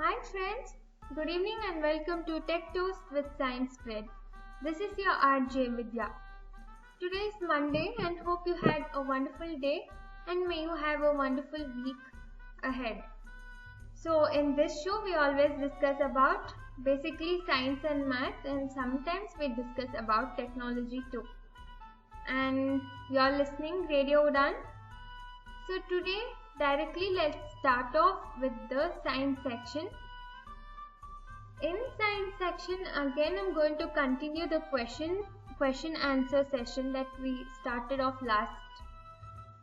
Hi friends, good evening and welcome to Tech Toast with Science Spread. This is your RJ Vidya. Today is Monday and hope you had a wonderful day and may you have a wonderful week ahead. So in this show we always discuss about basically science and math, and sometimes we discuss about technology too. And you're listening Radio Udan. So today directly let's start off with the science section. In science section again I'm going to continue the question answer session that we started off last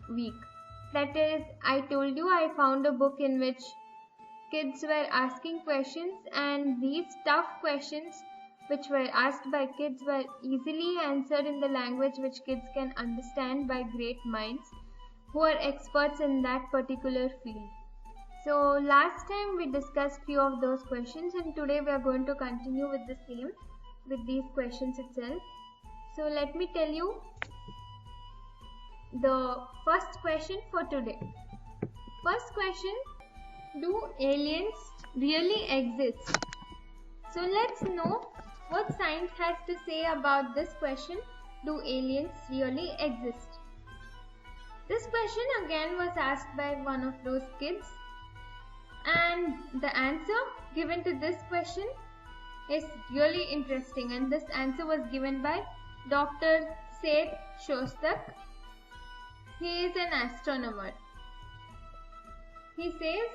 week. That is, I told you I found a book in which kids were asking questions, and these tough questions which were asked by kids were easily answered in the language which kids can understand by great minds who are experts in that particular field. So last time we discussed few of those questions, and today we are going to continue with the same, with these questions itself. So let me tell you the first question for today. First question, do aliens really exist? So let's know what science has to say about this question, do aliens really exist? This question again was asked by one of those kids, and the answer given to this question is really interesting, and this answer was given by Dr. Seth Shostak. He is an astronomer. He says,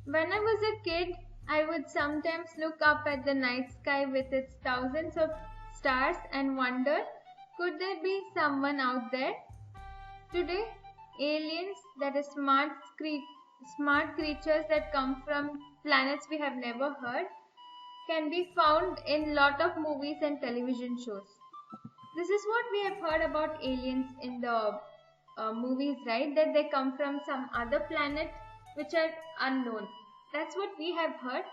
when I was a kid, I would sometimes look up at the night sky with its thousands of stars and wonder, could there be someone out there? Today, aliens, that is smart creatures that come from planets we have never heard, can be found in lot of movies and television shows. This is what we have heard about aliens in the movies, right? That they come from some other planet which are unknown. That's what we have heard.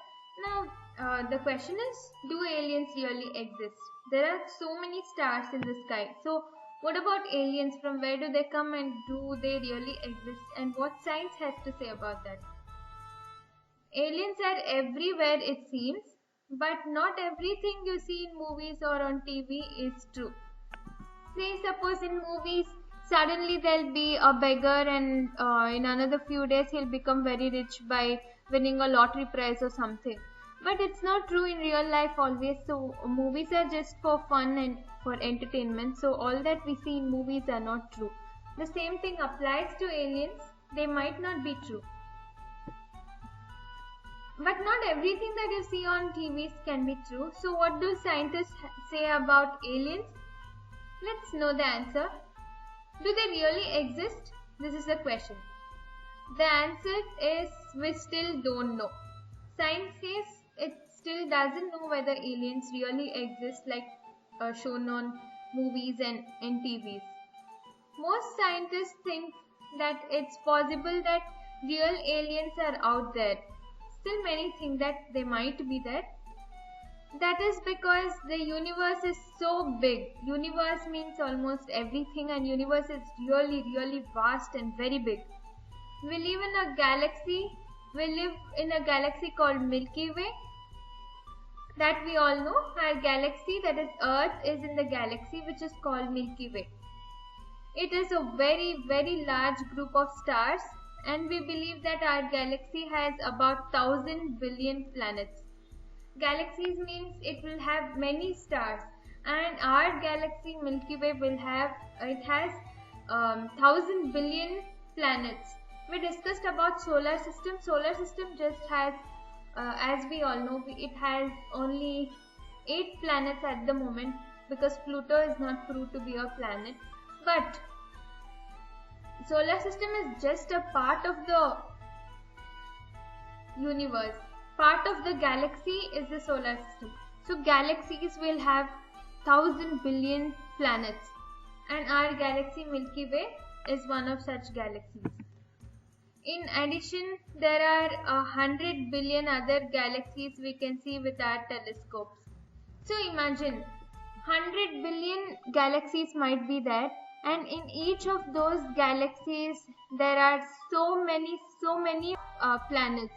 Now, the question is, do aliens really exist? There are so many stars in the sky. So, what about aliens? From where do they come, and do they really exist? And what science has to say about that? Aliens are everywhere, it seems, but not everything you see in movies or on TV is true. Say, suppose in movies, suddenly there'll be a beggar, and in another few days he'll become very rich by winning a lottery prize or something. But it's not true in real life always. So movies are just for fun and for entertainment. So all that we see in movies are not true. The same thing applies to aliens. They might not be true. But not everything that you see on TVs can be true. So what do scientists say about aliens? Let's know the answer. Do they really exist? This is the question. The answer is we still don't know. Science says it still doesn't know whether aliens really exist like shown on movies and TVs. Most scientists think that it's possible that real aliens are out there. Still many think that they might be there. That is because the universe is so big. Universe means almost everything, and universe is really, really vast and very big. We live in a galaxy. We live in a galaxy called Milky Way. That we all know. Our galaxy, that is Earth, is in the galaxy which is called Milky Way. It is a very, very large group of stars, and we believe that our galaxy has about 1,000 billion planets. Galaxies means it will have many stars, and our galaxy Milky Way has 1,000 billion planets. We discussed about solar system. Solar system just has, as we all know, it has only 8 planets at the moment because Pluto is not proved to be a planet. But solar system is just a part of the universe. Part of the galaxy is the solar system. So galaxies will have 1,000 billion planets, and our galaxy Milky Way is one of such galaxies. In addition, there are 100 billion other galaxies we can see with our telescopes. So imagine 100 billion galaxies might be there, and in each of those galaxies there are so many planets.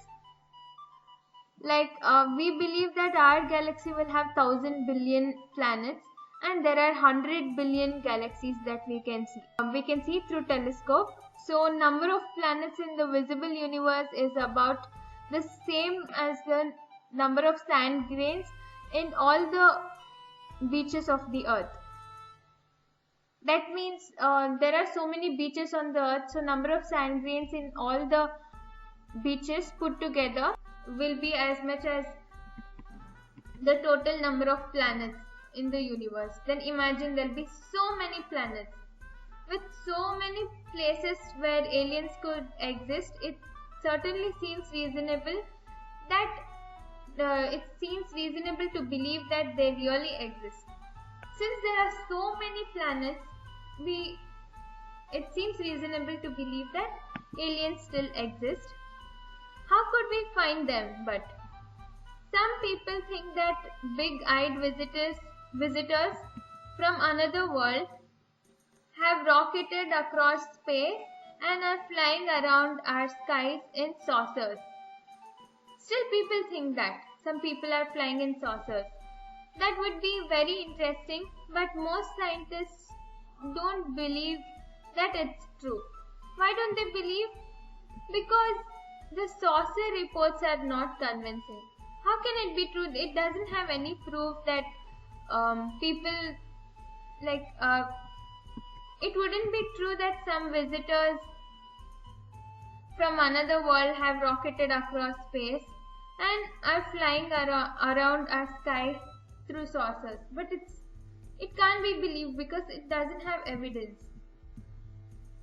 Like we believe that our galaxy will have 1,000 billion planets, and there are 100 billion galaxies that we can see. We can see through telescope. So number of planets in the visible universe is about the same as the number of sand grains in all the beaches of the earth. That means there are so many beaches on the earth, so number of sand grains in all the beaches put together will be as much as the total number of planets in the universe. Then imagine there'll be so many planets. With so many places where aliens could exist, it certainly seems reasonable to believe that they really exist. Since there are so many planets, it seems reasonable to believe that aliens still exist. How could we find them? But some people think that big-eyed visitors from another world have rocketed across space and are flying around our skies in saucers. Still, people think that some people are flying in saucers. That would be very interesting, but most scientists don't believe that it's true. Why don't they believe? Because the saucer reports are not convincing. How can it be true? It doesn't have any proof that people like it wouldn't be true that some visitors from another world have rocketed across space and are flying around our sky through saucers. But it can't be believed because it doesn't have evidence.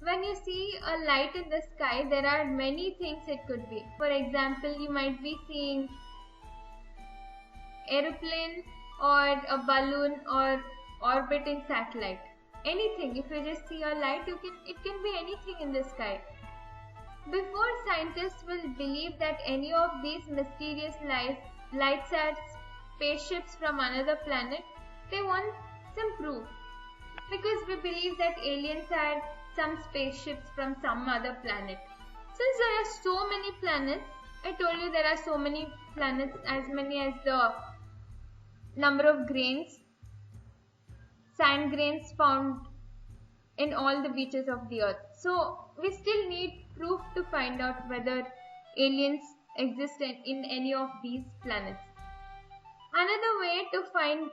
When you see a light in the sky, there are many things it could be. For example, you might be seeing aeroplane or a balloon or orbiting satellite. Anything. If you just see a light, it can be anything in the sky. Before scientists will believe that any of these mysterious lights are spaceships from another planet, they want some proof. Because we believe that aliens are some spaceships from some other planet. Since there are so many planets, I told you there are so many planets, as many as the number of sand grains found in all the beaches of the earth. So we still need proof to find out whether aliens exist in any of these planets. Another way to find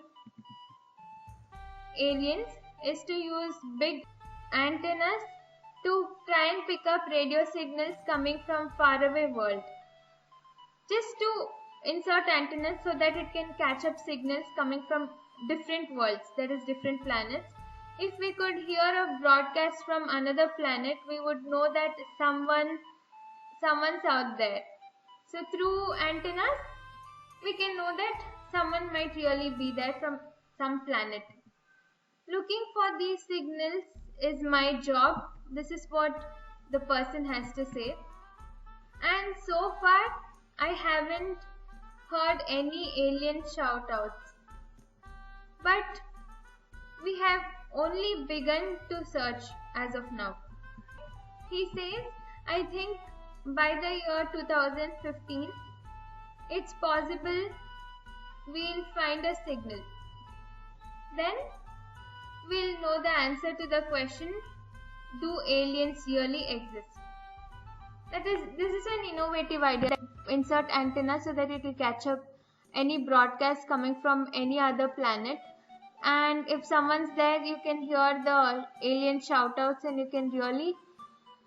aliens is to use big antennas to try and pick up radio signals coming from faraway world. Just to insert antennas so that it can catch up signals coming from different worlds, that is different planets. If we could hear a broadcast from another planet, we would know that someone's out there. So through antennas, we can know that someone might really be there from some planet. Looking for these signals is my job. This is what the person has to say. And so far, I haven't heard any alien shoutouts. But we have only begun to search as of now. He says, I think by the year 2015, it's possible we'll find a signal. Then we'll know the answer to the question, do aliens really exist? This is an innovative idea. Insert antenna so that it will catch up any broadcast coming from any other planet. And if someone's there, you can hear the alien shoutouts and you can really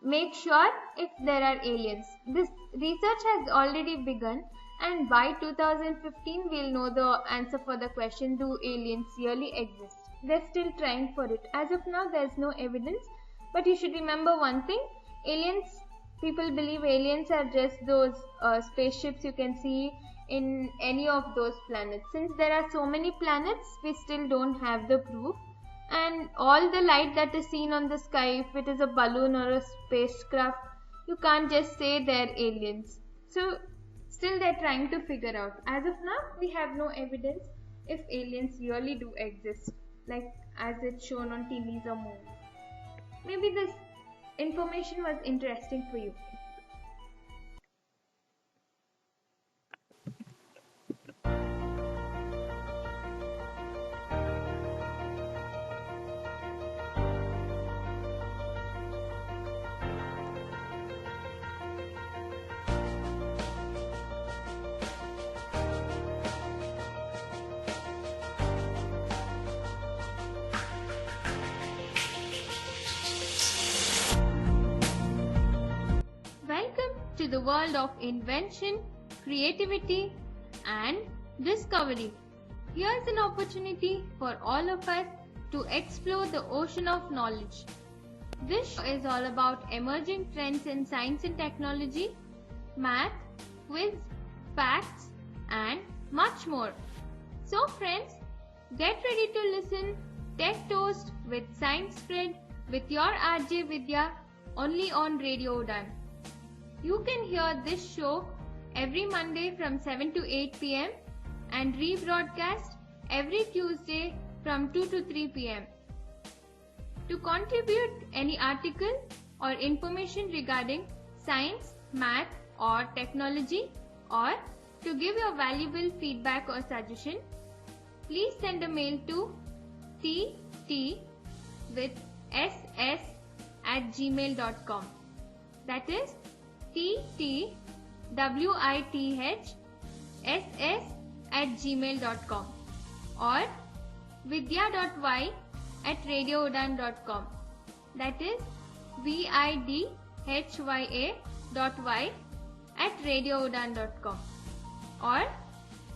make sure if there are aliens. This research has already begun, and by 2015 we'll know the answer for the question, do aliens really exist? They're still trying for it. As of now, there's no evidence, but you should remember one thing. People believe aliens are just those spaceships you can see in any of those planets. Since there are so many planets, we still don't have the proof, and all the light that is seen on the sky, if it is a balloon or a spacecraft, you can't just say they're aliens. So still they're trying to figure out. As of now, we have no evidence if aliens really do exist, like as it's shown on TVs or movies. Maybe this information was interesting for you. Welcome to the world of invention, creativity, and discovery. Here's an opportunity for all of us to explore the ocean of knowledge. This show is all about emerging trends in science and technology, math, quiz, facts, and much more. So friends, get ready to listen Tech Toast with Science Spread with your RJ Vidya only on Radio Udan. You can hear this show every Monday from 7 to 8 pm and rebroadcast every Tuesday from 2 to 3 pm. To contribute any article or information regarding science, math or technology, or to give your valuable feedback or suggestion, please send a mail to tt@gmail.com. That is ttwithss@gmail.com or vidya.y@radioudan.com. That is vidhya.y@radioudan.com. Or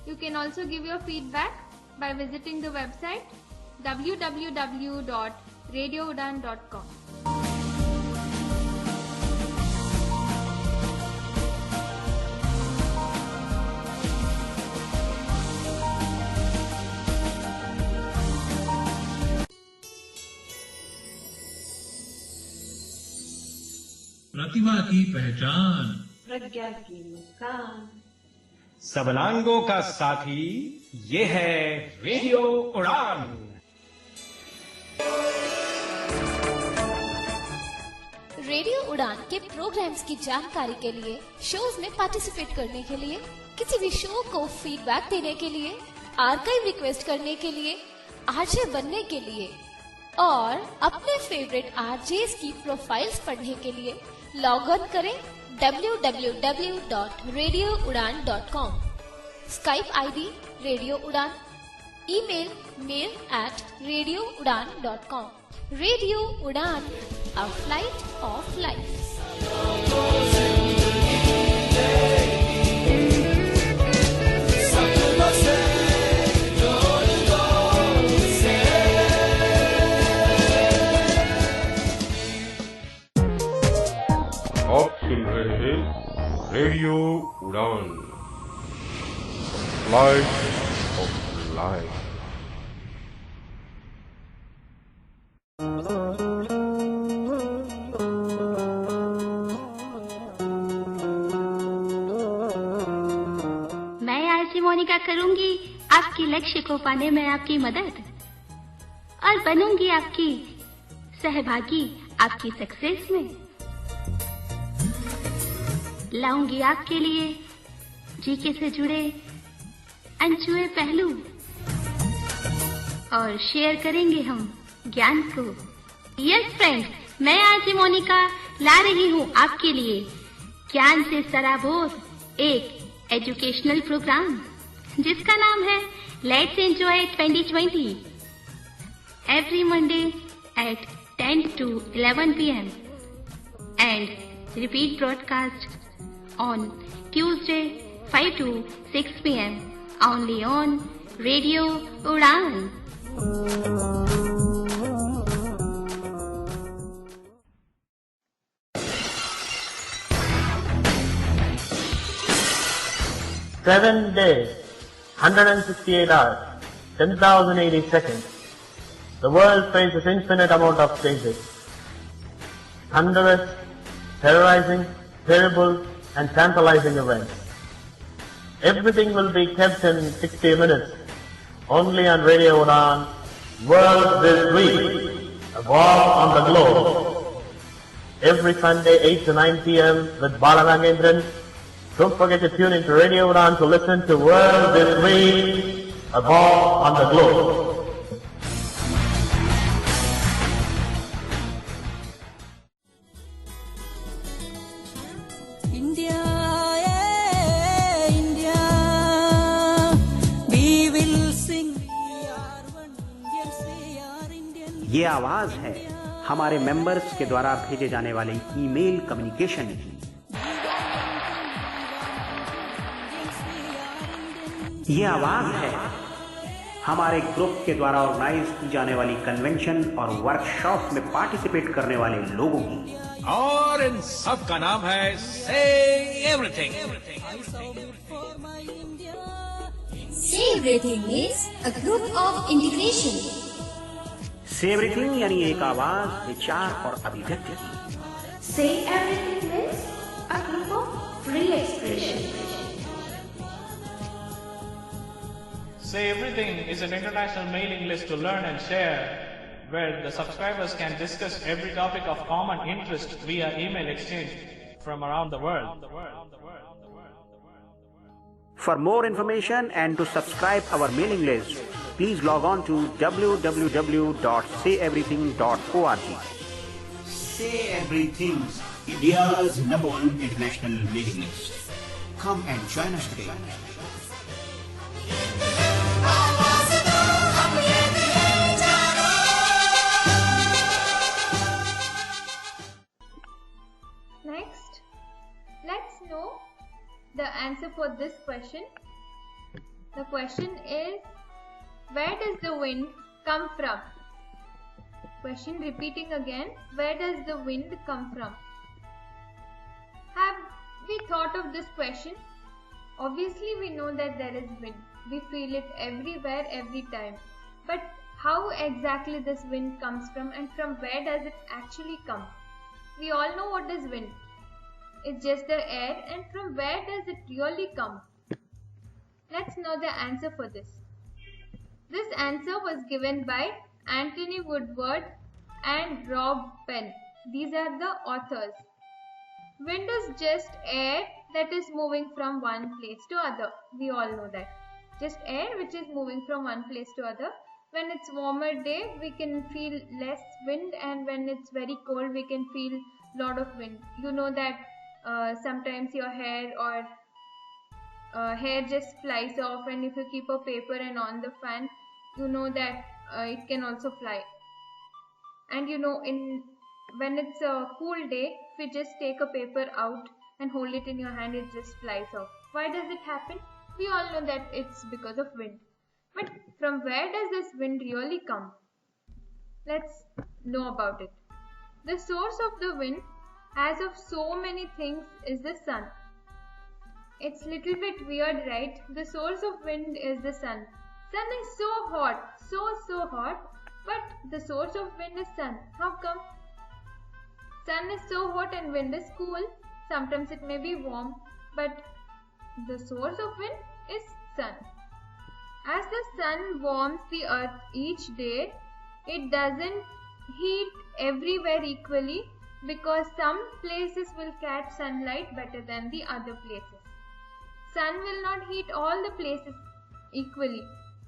you can also give your feedback by visiting the website www.radioudan.com. प्रतिभा की पहचान, प्रज्ञा की मुस्कान, सबलांगों का साथी, ये है radio उड़ान। Radio उड़ान के प्रोग्राम्स की जानकारी के लिए, शोज में पार्टिसिपेट करने के लिए, किसी भी शो को फीडबैक देने के लिए, आर्काइव रिक्वेस्ट करने के लिए, आरजे बनने के लिए और अपने फेवरेट आरजेस की प्रोफाइल्स पढ़ने के लिए लॉग ऑन करें www.radioudan.com। स्काइप आईडी रेडियो उड़ान, ईमेल mail@radioudan.com। रेडियो उड़ान, a flight of life। आप सुन रहे हैं रेडियो उड़ान, फ्लाइट ऑफ लाइफ। मैं आरसी मोनिका करूंगी आपके लक्ष्य को पाने में आपकी मदद और बनूंगी आपकी सहभागी आपकी सक्सेस में। लाऊंगी आपके लिए जीके से जुड़े अनछुए पहलू और शेयर करेंगे हम ज्ञान को। यस फ्रेंड्स, मैं आज मोनिका ला रही हूँ आपके लिए ज्ञान से सराबोर एक एजुकेशनल प्रोग्राम जिसका नाम है let's enjoy 2020 every Monday at 10 to 11 p.m. and repeat broadcast on Tuesday 5 to 6 p.m. only on Radio Udan. Seven days, 168 hours, 10,080 seconds. The world faces infinite amount of changes. Thunderous, terrorizing, terrible, and tantalizing events. Everything will be kept in 60 minutes, only on Radio Udan, World This Week, a walk on the globe. every Sunday 8 to 9 p.m. with Bala Nagendran. Don't forget to tune into Radio Udan to listen to World This Week, a ball on the globe. ये आवाज है हमारे members के द्वारा भेजे जाने वाले email communication की। ये आवाज है हमारे ग्रुप के द्वारा ऑर्गेनाइज की जाने वाली कन्वेंशन और वर्कशॉप में पार्टिसिपेट करने वाले लोगों की। और इन सब का नाम है से everything. Say Everything is a group of integration. से एवरीथिंग यानी एक आवाज, विचार और अभिव्यक्ति की। Say Everything is a group of free expression. Say Everything is an international mailing list to learn and share, where the subscribers can discuss every topic of common interest via email exchange from around the world. For more information and to subscribe our mailing list, please log on to www.sayeverything.org. Say Everything, India's #1 international mailing list. Come and join us today. Next, let's know the answer for this question. The question is, where does the wind come from? Question repeating again, where does the wind come from? Have we thought of this question? Obviously we know that there is wind. We feel it everywhere, every time. But how exactly this wind comes from, and from where does it actually come? We all know what is wind. It's just the air, and from where does it really come? Let's know the answer for this. This answer was given by Anthony Woodward and Rob Penn. These are the authors. Wind is just air that is moving from one place to other. We all know that. Just air which is moving from one place to other. When it's warmer day, we can feel less wind, and when it's very cold, we can feel lot of wind. You know that sometimes your hair or hair just flies off, and if you keep a paper and on the fan, you know that it can also fly. And you know, when it's a cool day, if you just take a paper out and hold it in your hand, it just flies off. Why does it happen? We all know that it's because of wind. But from where does this wind really come? Let's know about it. The source of the wind, as of so many things, is the sun. It's little bit weird, right? The source of wind is the sun. Sun is so hot, so hot, but the source of wind is sun. How come? Sun is so hot and wind is cool. Sometimes it may be warm, but the source of wind is sun. As the sun warms the earth each day, it doesn't heat everywhere equally, because some places will catch sunlight better than the other places. Sun will not heat all the places equally.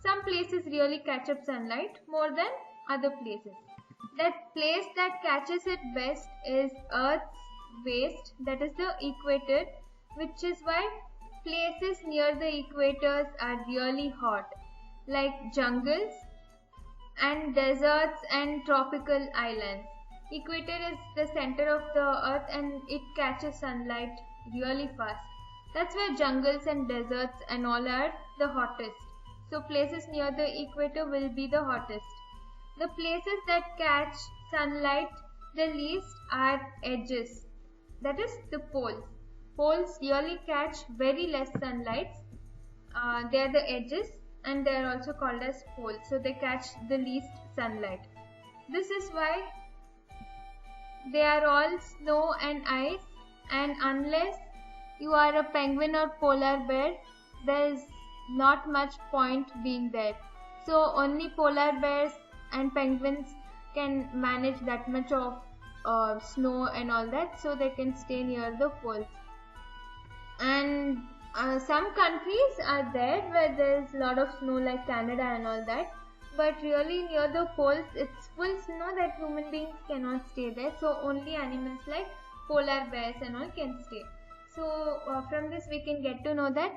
Some places really catch up sunlight more than other places. That place that catches it best is Earth's waist, that is the equator, which is why places near the equators are really hot, like jungles and deserts and tropical islands. Equator is the center of the earth and it catches sunlight really fast. That's why jungles and deserts and all are the hottest. So places near the equator will be the hottest. The places that catch sunlight the least are edges, that is the poles. Poles really catch very less sunlight. They are the edges and they are also called as poles. So they catch the least sunlight. This is why they are all snow and ice, and unless you are a penguin or polar bear, there is not much point being there. So only polar bears and penguins can manage that much of snow and all that, so they can stay near the poles. And some countries are there where there's a lot of snow, like Canada and all that, but really near the poles it's full snow that human beings cannot stay there, so only animals like polar bears and all can stay. So from this we can get to know that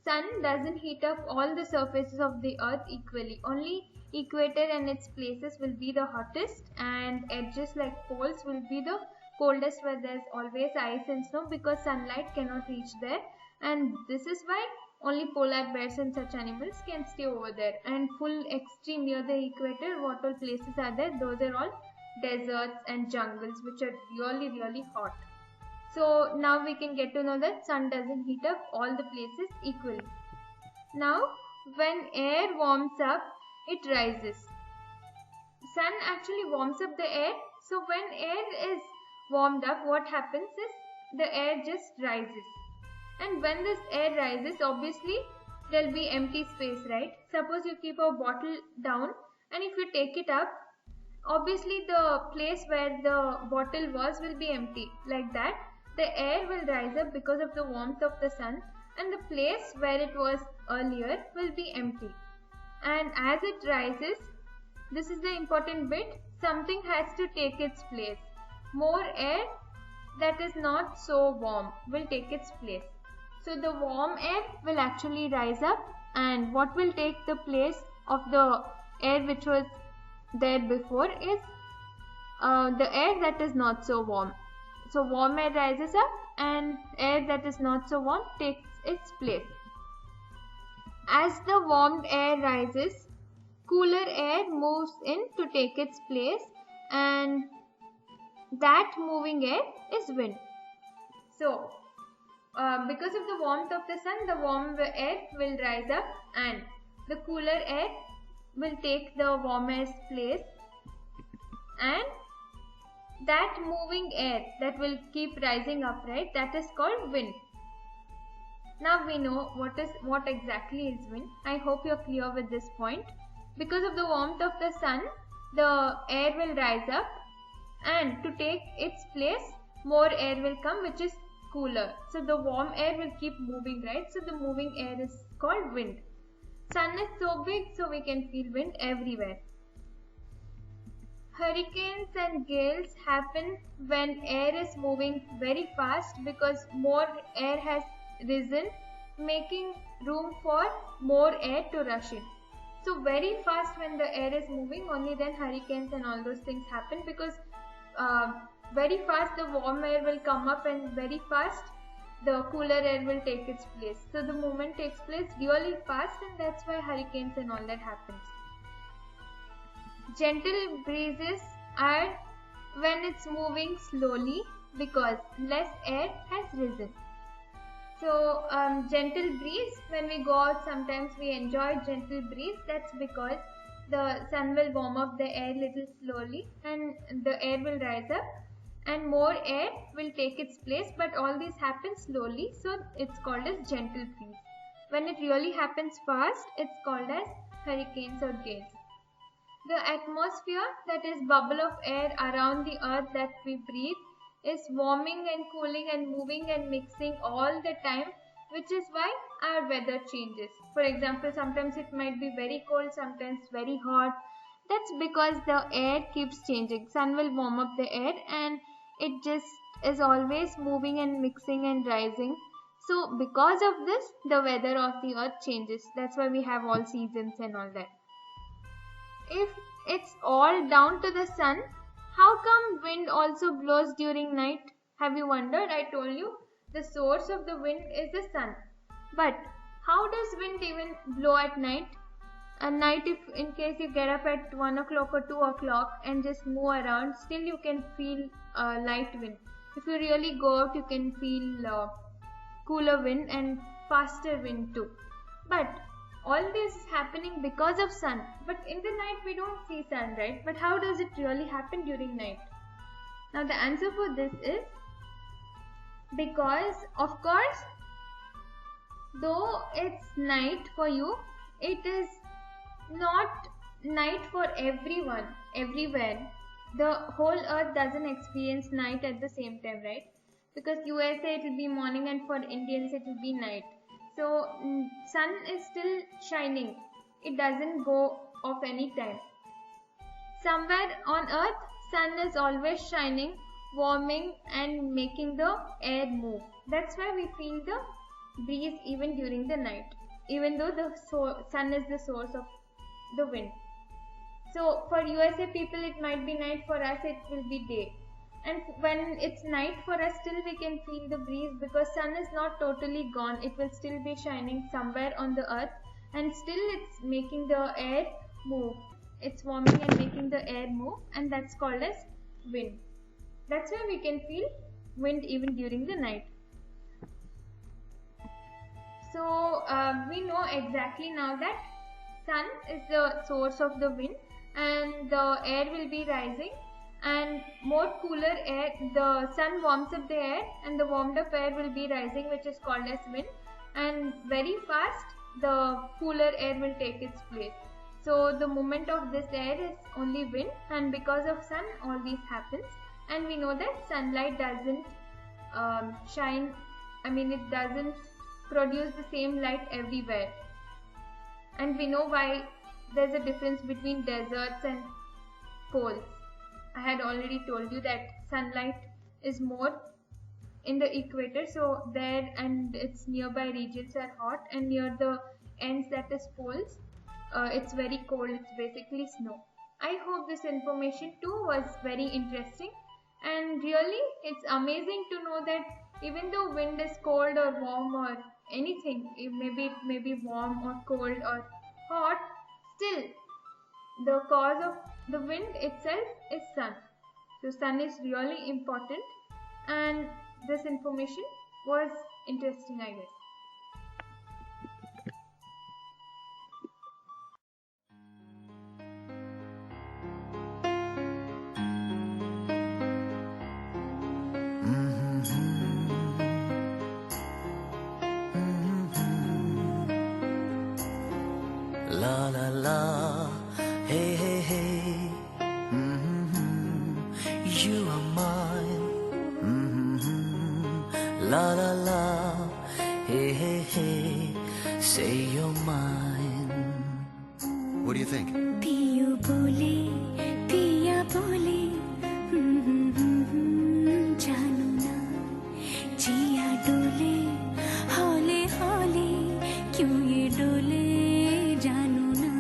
sun doesn't heat up all the surfaces of the earth equally. Only equator and its places will be the hottest, and edges like poles will be the coldest, where there's always ice and snow because sunlight cannot reach there. And this is why only polar bears and such animals can stay over there. And full extreme near the equator, what all places are there, those are all deserts and jungles which are really really hot. So now we can get to know that sun doesn't heat up all the places equally. Now when air warms up, it rises. Sun actually warms up the air, so when air is warmed up, what happens is the air just rises. And when this air rises, obviously there will be empty space, right? Suppose you keep a bottle down, and if you take it up, obviously the place where the bottle was will be empty. Like that, the air will rise up because of the warmth of the sun, and the place where it was earlier will be empty. And as it rises, this is the important bit, something has to take its place. More air that is not so warm will take its place. So the warm air will actually rise up, and what will take the place of the air which was there before is the air that is not so warm. So warm air rises up and air that is not so warm takes its place. As the warmed air rises, cooler air moves in to take its place, and that moving air is wind. So because of the warmth of the sun, the warm air will rise up and the cooler air will take the warm air's place, and that moving air that will keep rising up, right, that is called wind. Now we know what exactly is wind. I hope you're clear with this point. Because of the warmth of the sun, the air will rise up, and to take its place, more air will come which is cooler. So the warm air will keep moving, right? So the moving air is called wind. Sun is so big, so we can feel wind everywhere. Hurricanes and gales happen when air is moving very fast because more air has risen, making room for more air to rush in. So very fast when the air is moving, only then hurricanes and all those things happen, because very fast the warm air will come up and very fast the cooler air will take its place. So the movement takes place really fast, and that's why hurricanes and all that happens. Gentle breezes are when it's moving slowly because less air has risen. So gentle breeze, when we go out sometimes we enjoy gentle breeze. That's because the sun will warm up the air little slowly and the air will rise up and more air will take its place, but all this happens slowly, so it's called as gentle breeze. When it really happens fast, it's called as hurricanes or gales. The atmosphere, that is bubble of air around the earth that we breathe, is warming and cooling and moving and mixing all the time, which is why our weather changes. For example, sometimes it might be very cold, sometimes very hot. That's because the air keeps changing. Sun will warm up the air and it just is always moving and mixing and rising. So because of this, the weather of the earth changes. That's why we have all seasons and all that. If it's all down to the sun, how come wind also blows during night? Have you wondered? I told you the source of the wind is the sun. But how does wind even blow at night? At night, if in case you get up at 1 o'clock or 2 o'clock and just move around, still you can feel light wind. If you really go out, you can feel cooler wind and faster wind too. But all this is happening because of sun. But in the night we don't see sun, right? But how does it really happen during night? Now the answer for this is because, of course, though it's night for you, it is not night for everyone, everywhere. the whole earth doesn't experience night at the same time, right? Because USA it will be morning and for Indians it will be night. So sun is still shining. It doesn't go off any time. Somewhere on earth, sun is always shining, warming and making the air move. That's why we feel the breeze even during the night, even though the sun is the source of the wind. So for USA people it might be night, for us it will be day. And when it's night for us, still we can feel the breeze because sun is not totally gone. It will still be shining somewhere on the earth and still it's making the air move. It's warming and making the air move, and that's called as wind. That's why we can feel wind even during the night. So we know exactly now that sun is the source of the wind and the air will be rising, and more cooler air, the sun warms up the air and the warmed up air will be rising, which is called as wind, and very fast the cooler air will take its place. So the movement of this air is only wind, and because of sun all this happens. And we know that sunlight doesn't it doesn't produce the same light everywhere. And we know why there's a difference between deserts and poles. I had already told you that sunlight is more in the equator, so there and its nearby regions are hot, and near the ends, that is poles, it's very cold. It's basically snow. I hope this information too was very interesting, and really it's amazing to know that even though wind is cold or warm or anything, maybe it may be warm or cold or hot, still the cause of the wind itself is sun. So sun is really important, and this information was interesting, I guess. La la la, hey hey hey, you are mine. La la la, hey hey hey, say you're mine. What do you think? पियो बोले, पिया बोले, जानू ना, जिया डोले, हौले हौले, क्यों ये डोले, जानू ना.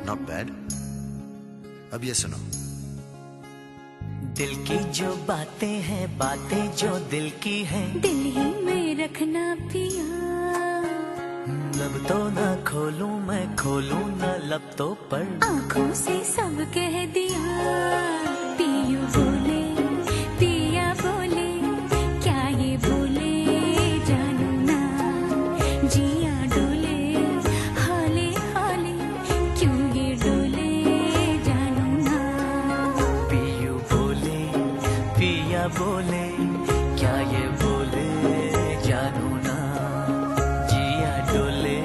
Not bad. अब ये सुनो. दिल की जो बातें हैं, बातें जो दिल की हैं, दिल ही में रखना पिया. लब तो ना खोलूं मैं, खोलूं ना लब तो पर, आँखों से सब कह दिया. पियो बोले, पिया बोले, क्या ये बोले, जानू ना, जिया डोले, हाले हाले, क्यों ये डोले, जानू ना. पियू बोले, पिया बोले, क्या ये बोले, जानू ना, जिया डोले,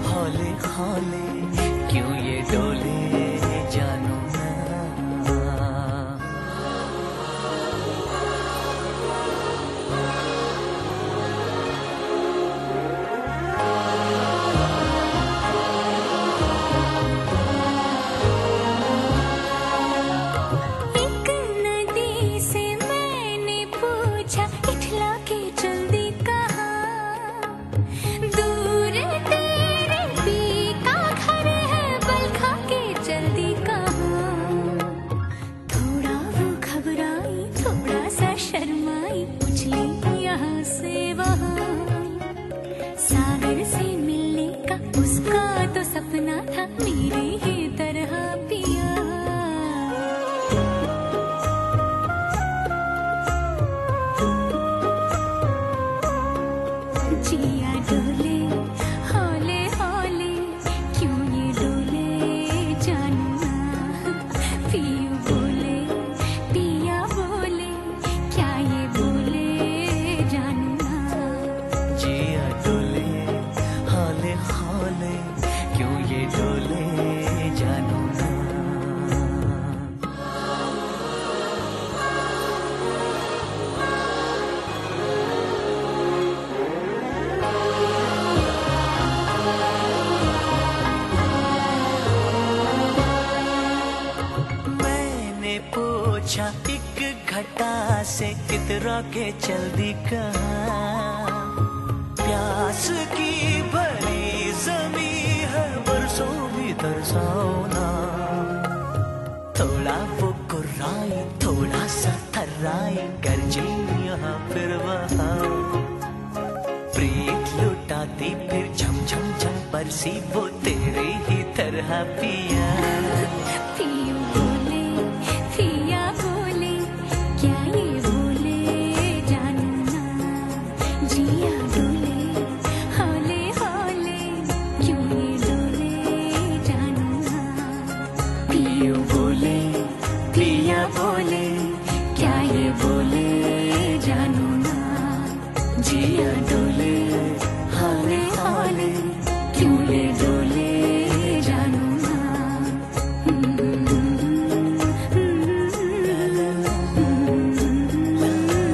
हौले हौले, क्यों ये डोले, जानू ना. एक नदी से मैंने पूछा, इठला के जल्दी कहाँ. दूर तेरे पी का घर है, बल खा के जल्दी कहाँ. थोड़ा वो घबराई, थोड़ा सा शर्माई, उछली यहाँ से वहाँ. सागर से मिलने का उसका तो सपना था, मेरी ही तरह पिया. जिया डोले, हौले हौले, क्यों ये डोले, जानू ना. पियू बोले, पिया बोले, क्या ये बोले, जानू ना. जिया डोले, हौले हौले, क्यों ये डोले, जानू ना. घटा से कितरा के चल दी कहाँ। प्यास की भरी जमी है बरसों भी तरसाओ ना। थोड़ा वो कुर्राई थोड़ा सा थर्राई गर्जी यहाँ फिर वहाँ। प्रीत लुटाती फिर झम झम झम बरसी वो तेरे ही तरह पिया। पियो बोले पिया बोले क्या ये बोले जानू ना। जिया डोले हौले हौले क्यों ये डोले जानू ना। पियो बोले पिया बोले क्या ये बोले जानू ना। जिया डोले हौले हौले क्यों ये डोले जानू ना।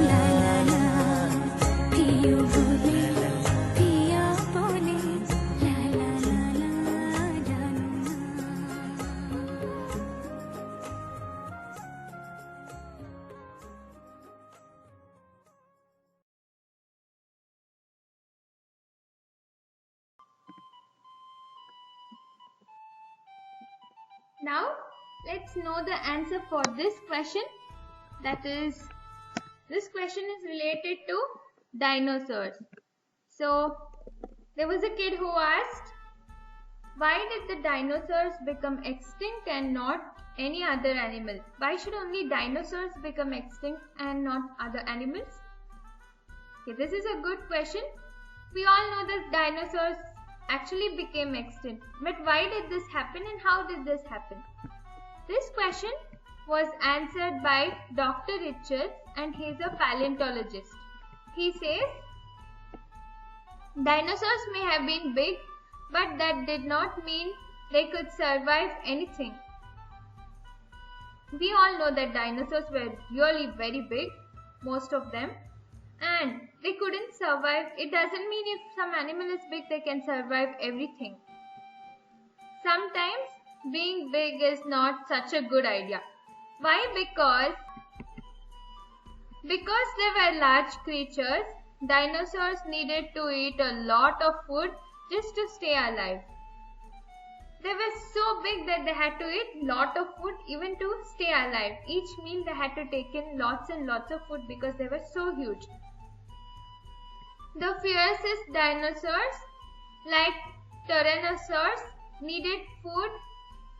ला ला ला पियो बोले पिया बोले ला ला ला ला जानू ना। Now let's know the answer for this question. That is, this question is related to dinosaurs. So there was a kid who asked, why did the dinosaurs become extinct and not any other animal? Why should only dinosaurs become extinct and not other animals? Okay, this is a good question. We all know that dinosaurs actually became extinct. But why did this happen and how did this happen? This question was answered by Dr. Richards, and he is a paleontologist. He says, dinosaurs may have been big, but that did not mean they could survive anything. We all know that dinosaurs were really very big, most of them, and they couldn't survive. It doesn't mean if some animal is big, they can survive everything. Sometimes being big is not such a good idea. Why? Because they were large creatures, dinosaurs needed to eat a lot of food just to stay alive. They were so big that they had to eat lot of food even to stay alive. Each meal they had to take in lots and lots of food because they were so huge. The fiercest dinosaurs like Tyrannosaurus needed food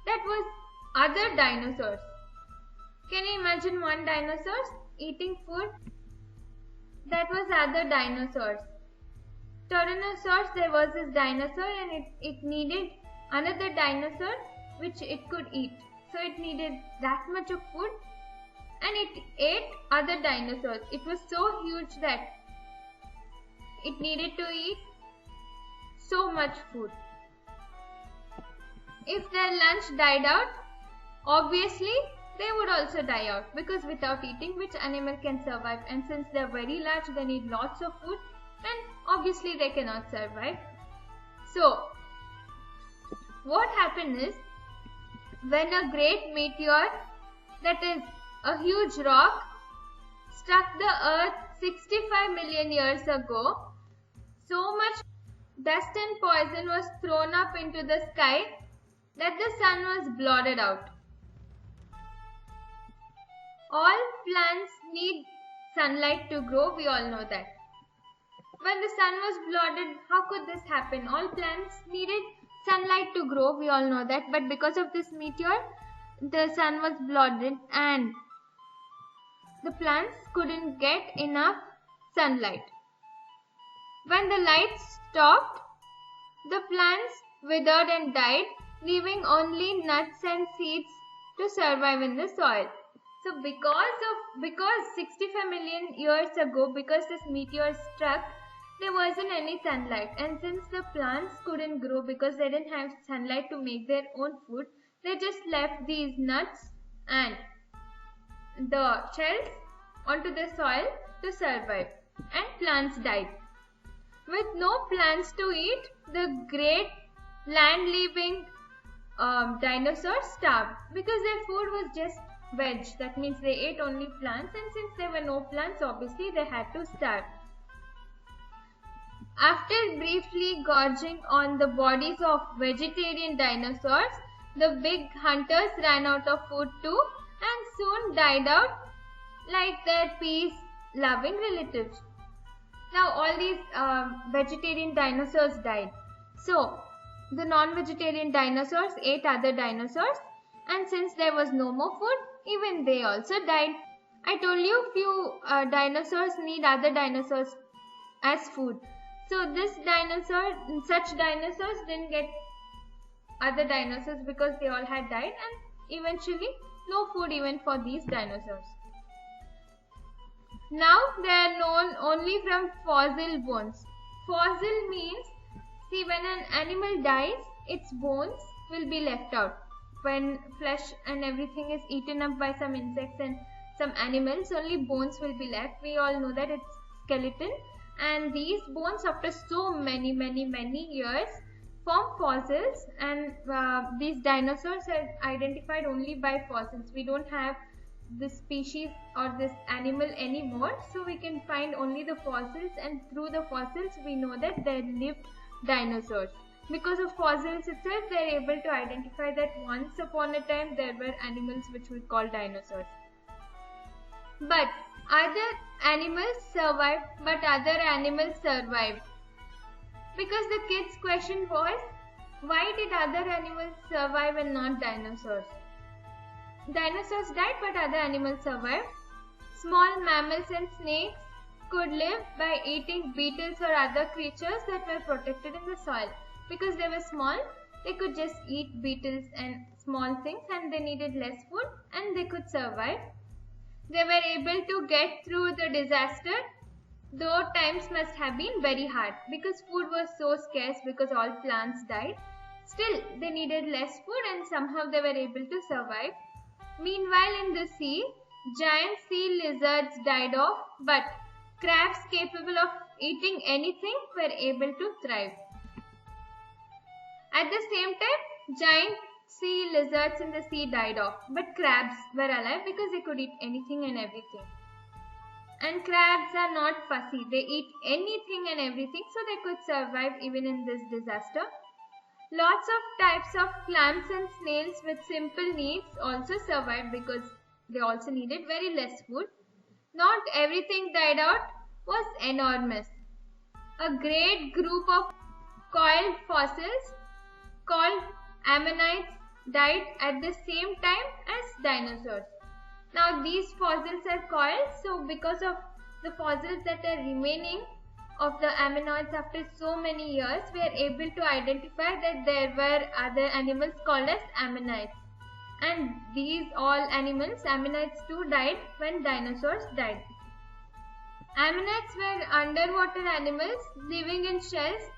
that was other dinosaurs. Can you imagine one dinosaur eating food that was other dinosaurs? Tyrannosaurus, there was this dinosaur and it needed another dinosaur which it could eat. So it needed that much of food and it ate other dinosaurs. It was so huge that it needed to eat so much food. If their lunch died out, obviously they would also die out, because without eating, which animal can survive? And since they are very large, they need lots of food and obviously they cannot survive. So what happened is, when a great meteor, that is a huge rock, struck the earth 65 million years ago, so much dust and poison was thrown up into the sky that the sun was blotted out. All plants need sunlight to grow, we all know that. When the sun was blotted, how could this happen? All plants needed sunlight to grow, we all know that, but because of this meteor, the sun was blotted and the plants couldn't get enough sunlight. When the light stopped, the plants withered and died, leaving only nuts and seeds to survive in the soil. So because 65 million years ago, because this meteor struck, there wasn't any sunlight, and since the plants couldn't grow because they didn't have sunlight to make their own food, they just left these nuts and the shells onto the soil to survive, and plants died. With no plants to eat, the great land-living dinosaurs starved because their food was just veg. That means they ate only plants, and since there were no plants, obviously they had to starve. After briefly gorging on the bodies of vegetarian dinosaurs, the big hunters ran out of food too and soon died out like their peace-loving relatives. Now all these vegetarian dinosaurs died. So the non-vegetarian dinosaurs ate other dinosaurs, and since there was no more food, even they also died. I told you few dinosaurs need other dinosaurs as food. So such dinosaurs didn't get other dinosaurs because they all had died, and eventually no food even for these dinosaurs. Now they are known only from fossil bones. Fossil means, see, when an animal dies, its bones will be left out. When flesh and everything is eaten up by some insects and some animals, only bones will be left. We all know that it's skeleton, and these bones after so many years form fossils, and these dinosaurs are identified only by fossils. We don't have this species or this animal anymore, so we can find only the fossils, and through the fossils we know that they lived dinosaurs. Because of fossils itself, they are able to identify that once upon a time there were animals which we call dinosaurs. But other animals survived. Because the kids' question was, why did other animals survive and not dinosaurs? Dinosaurs died, but other animals survived. Small mammals and snakes could live by eating beetles or other creatures that were protected in the soil. Because they were small, they could just eat beetles and small things, and they needed less food and they could survive. They were able to get through the disaster, though times must have been very hard because food was so scarce because all plants died. Still, they needed less food and somehow they were able to survive. Meanwhile, in the sea, giant sea lizards died off, but crabs capable of eating anything were able to thrive. At the same time, giant sea lizards in the sea died off, but crabs were alive because they could eat anything and everything. And crabs are not fussy. They eat anything and everything, so they could survive even in this disaster. Lots of types of plants and snails with simple needs also survived because they also needed very less food. Not everything died out was enormous. A great group of coiled fossils called ammonites died at the same time as dinosaurs. Now these fossils are coiled, so because of the fossils that are remaining of the ammonites after so many years, we are able to identify that there were other animals called as ammonites. And these all animals, ammonites too, died when dinosaurs died. Ammonites were underwater animals living in shells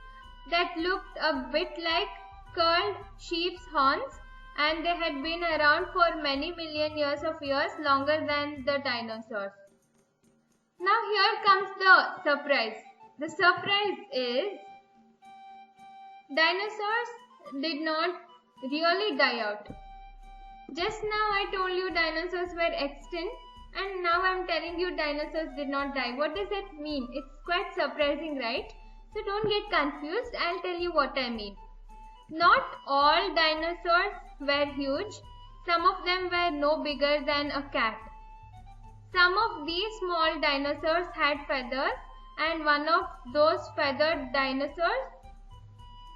that looked a bit like curled sheep's horns, and they had been around for many million years, longer than the dinosaurs. Now here comes the surprise. The surprise is dinosaurs did not really die out. Just now I told you dinosaurs were extinct, and now I am telling you dinosaurs did not die. What does that mean? It's quite surprising, right? So don't get confused. I'll tell you what I mean. Not all dinosaurs were huge. Some of them were no bigger than a cat. Some of these small dinosaurs had feathers, and one of those feathered dinosaurs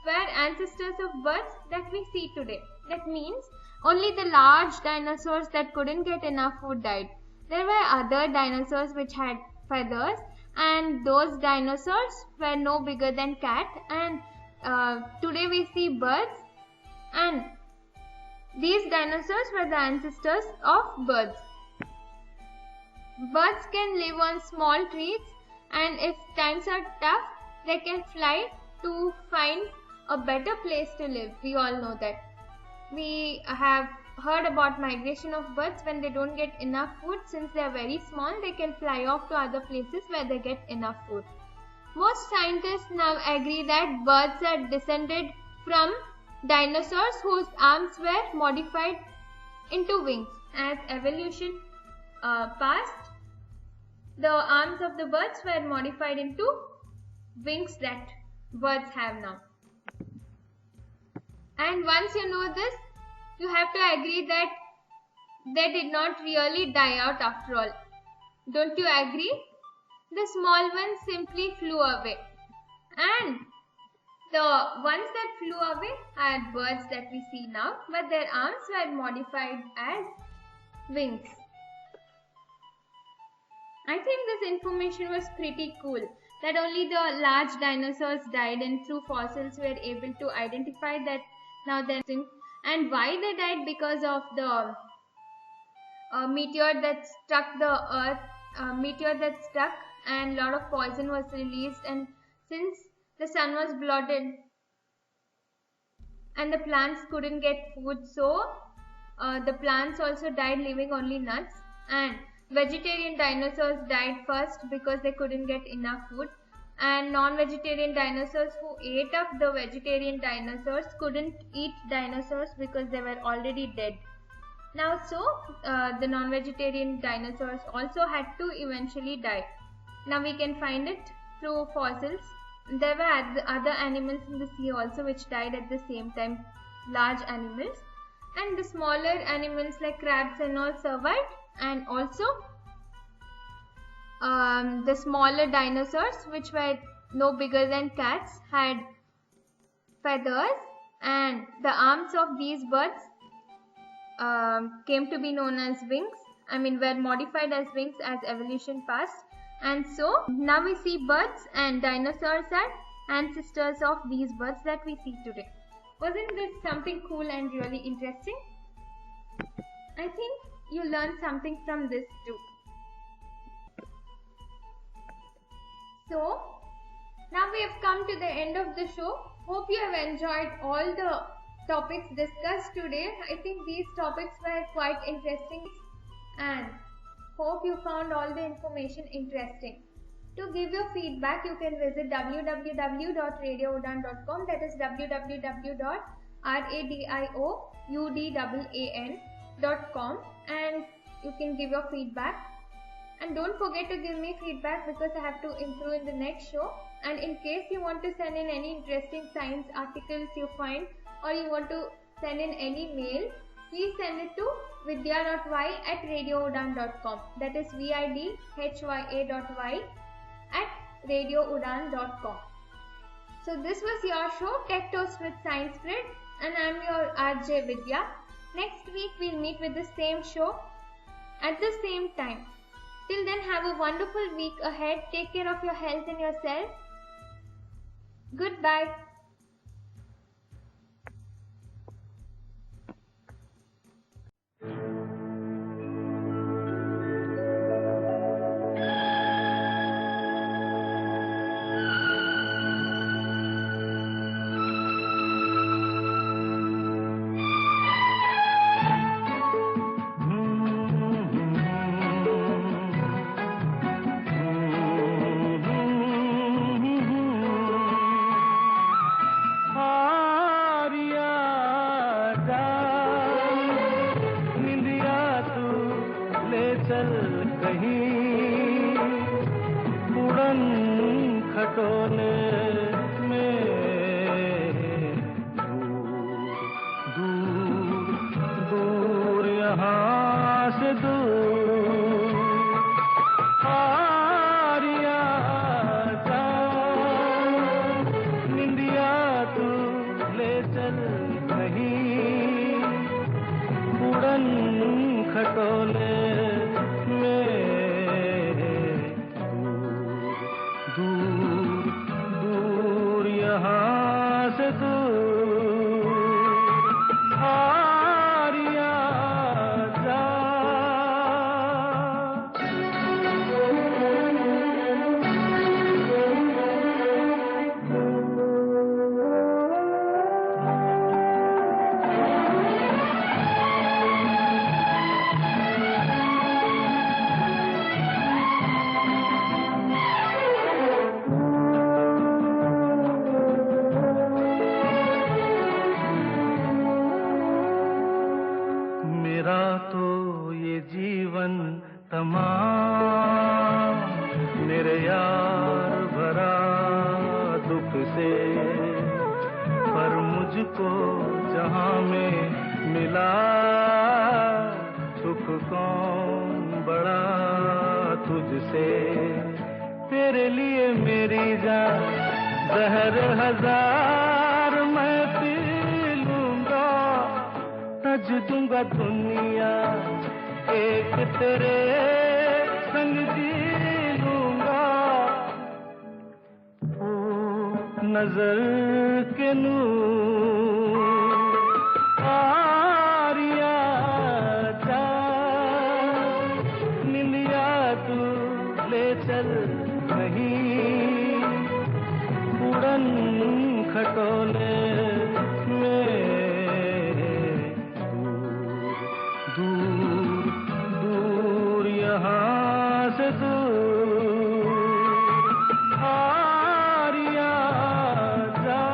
were ancestors of birds that we see today. That means only the large dinosaurs that couldn't get enough food died. There were other dinosaurs which had feathers, and those dinosaurs were no bigger than cat, and today we see birds, and these dinosaurs were the ancestors of birds. Birds can live on small trees, and if times are tough, they can fly to find a better place to live. We all know that. We have heard about migration of birds. When they don't get enough food, since they are very small, they can fly off to other places where they get enough food. Most scientists now agree that birds are descended from dinosaurs whose arms were modified into wings, as evolution passed, the arms of the birds were modified into wings that birds have now. And once you know this, you have to agree that they did not really die out after all. Don't you agree? The small ones simply flew away. And the ones that flew away are birds that we see now, but their arms were modified as wings. I think this information was pretty cool, that only the large dinosaurs died, and through fossils we are able to identify that now they're extinct. And why they died? Because of the meteor that struck the earth, and a lot of poison was released, and since the sun was bloated and the plants couldn't get food, so the plants also died, leaving only nuts. And vegetarian dinosaurs died first because they couldn't get enough food, and non-vegetarian dinosaurs who ate up the vegetarian dinosaurs couldn't eat dinosaurs because they were already dead. Now the non-vegetarian dinosaurs also had to eventually die. Now we can find it through fossils. There were other animals in the sea also which died at the same time, large animals, and the smaller animals like crabs and all survived, and also the smaller dinosaurs which were no bigger than cats had feathers, and the arms of these birds came to be known as wings. Were modified as wings as evolution passed. And so now we see birds and dinosaurs are ancestors of these birds that we see today. Wasn't this something cool and really interesting? I think you learned something from this too. So now we have come to the end of the show. Hope you have enjoyed all the topics discussed today. I think these topics were quite interesting, and hope you found all the information interesting. To give your feedback, you can visit www.radioudan.com, that is www.radioudan.com, and you can give your feedback. And don't forget to give me feedback because I have to improve in the next show. And in case you want to send in any interesting science articles you find, or you want to send in any mail, please send it to vidya.y@radioudan.com, that is vidya.y@radioudan.com. So this was your show, Tech Toast with Science Spread, and I am your RJ Vidya. Next week we'll meet with the same show at the same time. Till then, have a wonderful week ahead. Take care of your health and yourself. Goodbye. मेरी जान जहर हजार मैं P लूंगा, तज दूंगा दुनिया एक तेरे संग जी लूंगा। ओ नजर के नूर आरिया जा, निलिया तू ले चल कहीं उड़न खटोले में, दूर दूर यहाँ से दूर आरिया जा।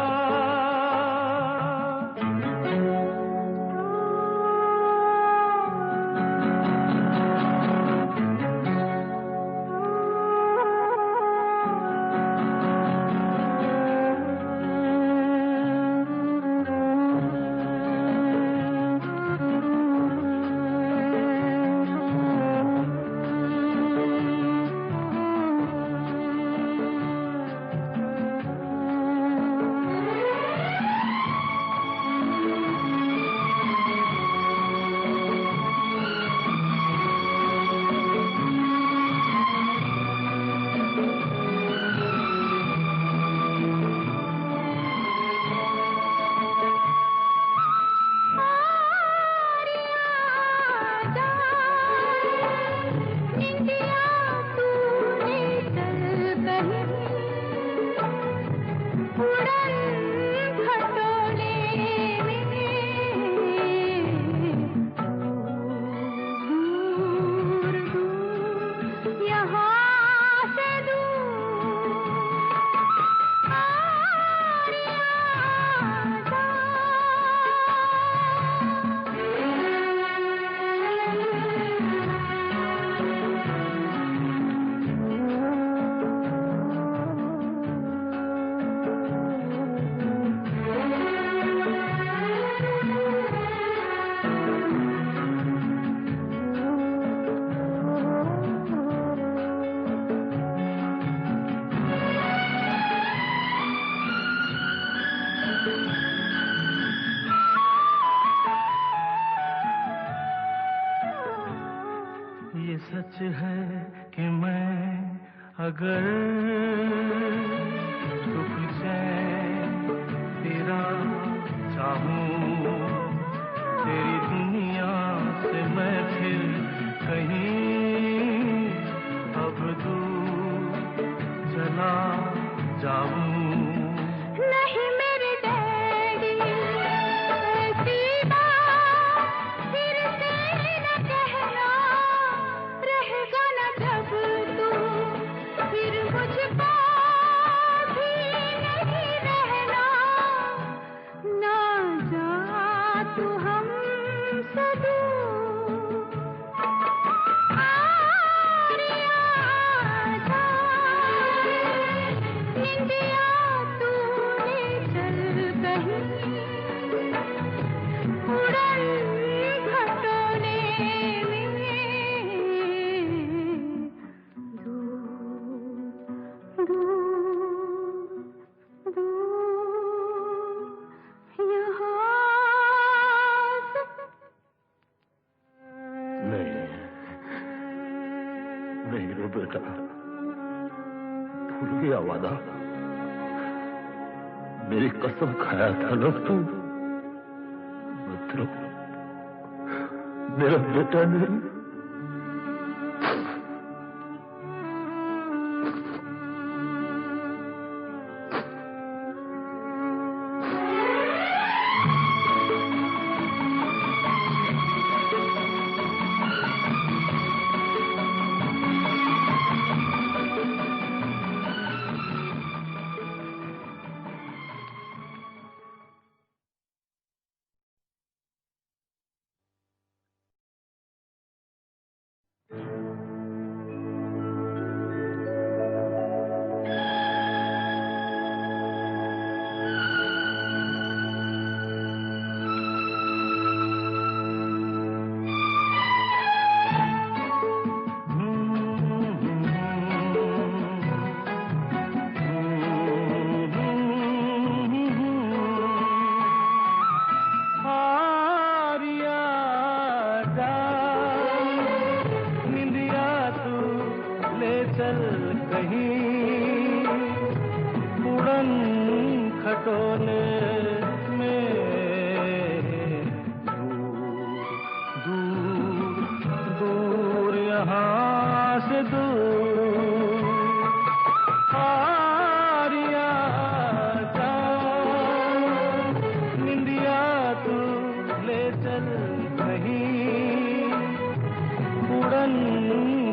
ये सच है कि मैं अगर सुख चैन तेरा चाहूं, तेरी दुनिया से मैं फिर कहीं अब दूर चला जाऊं। नहीं मेरे डैडी ऐसी बात फिर से न कहना, रहेगा न जब तू फिर मुझको भी नहीं रहना, ना जा तू हमसे दूर आरिया जा, निंदिया तू ले चल कहीं उड़न खटोले में, दूर दूर दूर यहाँ से। नहीं नहीं रे बेटा, भूल गया वादा, मेरी कसम खाया था ना तू। मतलब मेरा बेटा नहीं, खटोले में दूर दूर दूर यहाँ से दूर आरिया जा निंदिया तू ले चल कहीं उड़न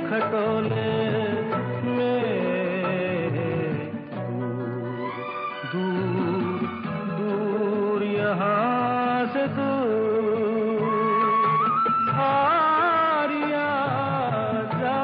खटोले में दूर दूर यहाँ से दूर आरिया जा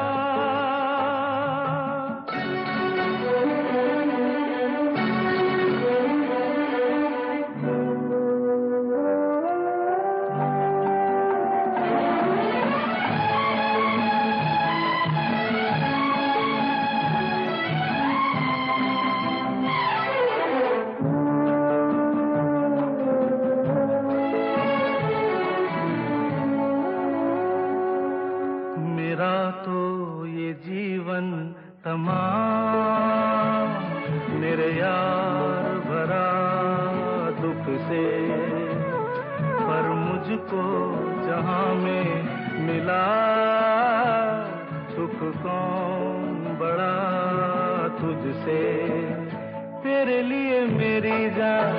मेरा तो ये जीवन तमाम मेरे यार भरा दुख से, पर मुझको जहां में मिला सुख कौन बड़ा तुझसे। तेरे लिए मेरी जान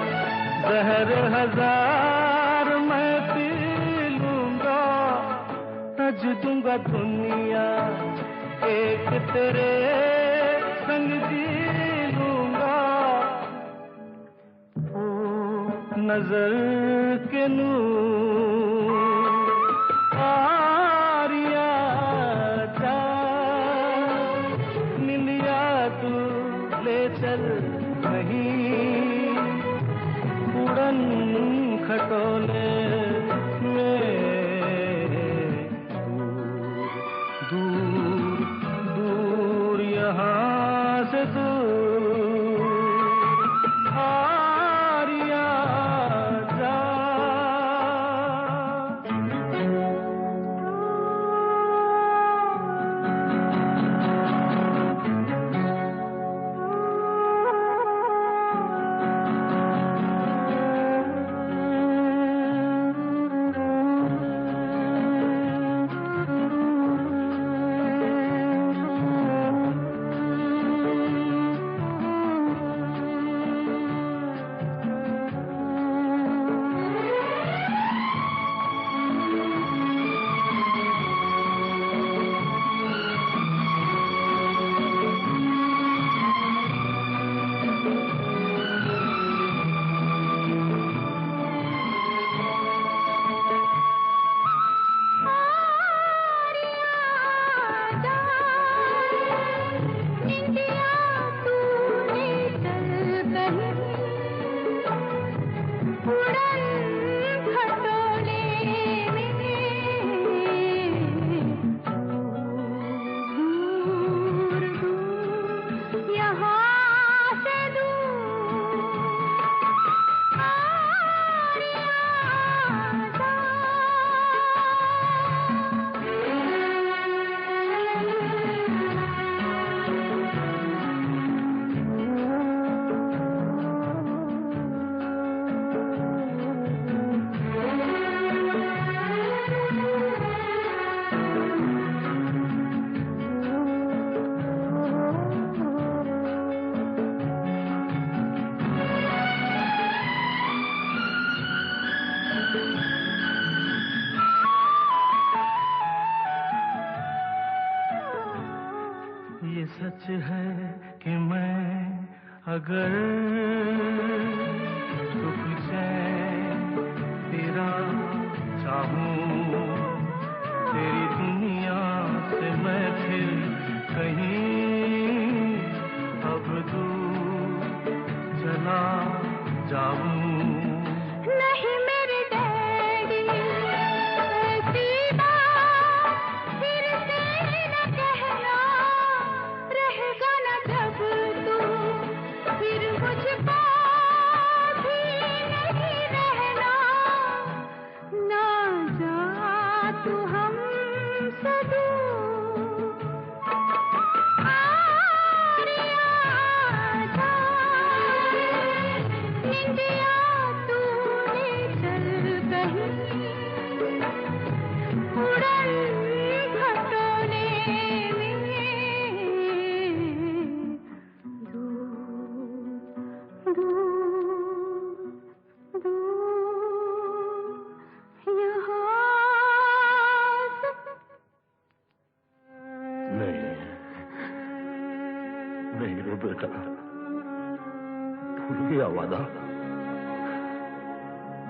जहर हजार मैं पी लूंगा, तज दूंगा दुनिया एक तेरे संग जी लूंगा। ओ नजर के नूर आरिया जा निंदिया तू ले चल नहीं उड़न खटोले में दूर दूर यहाँ से दूर आरिया जा। ये सच है कि मैं अगर सुख चैन तेरा चाहूं, तेरी दुनिया से मैं फिर कहीं अब दूर चला जाऊं। नहीं मेरे डैडी ऐसी बात फिर से न कहना, रहेगा न जब तू फिर मुझको भी नहीं रहना। ना जा तू हमसे दूर आरिया जा बेटा, भूल गया वादा?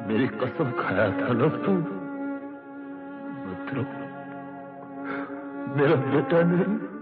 मेरी कसम खाया था ना तू? मतलब मेरा बेटा नहीं,